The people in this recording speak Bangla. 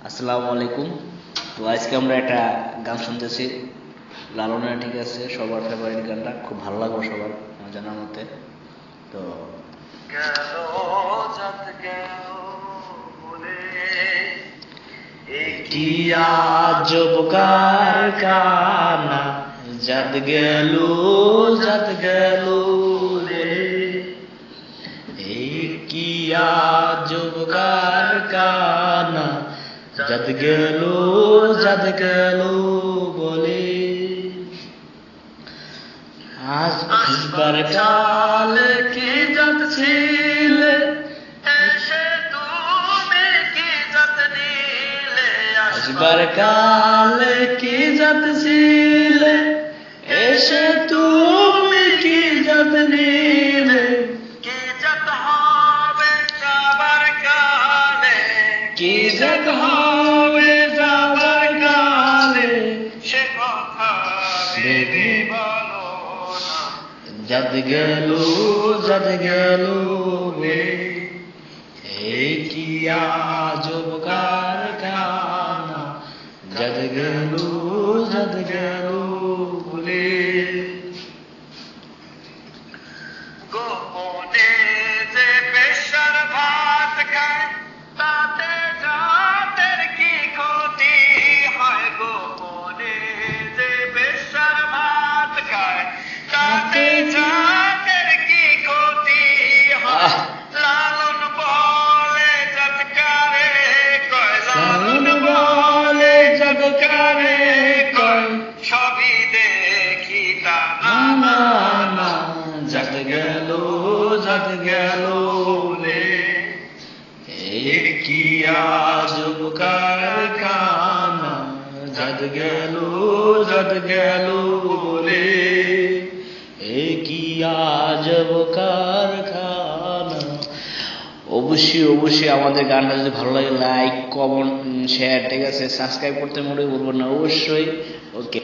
আসসালামু আলাইকুম। তো আজকে আমরা একটা গান শুনতেছি লালনের, ঠিক আছে, সবার ফেভারিট গানটা, খুব ভালো লাগবে সবার আমার জানার মতে। তো গেল জাত গেল বলে কি আজব কারখানা, জাত গেল বলে এই কি আজব কারখানা, জাত গেল বলে আসবার কালে কি জাত ছিলে, এসে তুমি কি জাত নিলে। আসবার কালে কি জাত ছিলে, এসে তুমি কি জাত নিলে। কি জাত হবে যাবার কালে, কি জাত হবে যাবার কালে, সে কথা ভেবে বলো না। জাত গেল বলে এই কি আজব কারখানা, জাত গেল বলে। গোপনে যে বেশার ভাত খায়, তাতে জাতের কি ক্ষতি হয়। গোপনে যে বেশার ভাত খায়, তাতে জাতের কি ক্ষতি হয়। লালন বলে জাতকারে কয়, লালন বলে জাতকারে কয়, সবই দেখি তা না। জাত গেল বলে এই কি আজব কারখানা, জাত গেল বলে এই কি আজব কারখানা। অবশ্যই আমাদের গানটা যদি ভালো লাগে, লাইক, কমেন্ট, শেয়ার, ঠিক আছে, সাবস্ক্রাইব করতে মোটেই ভুলবেন না অবশ্যই। ওকে।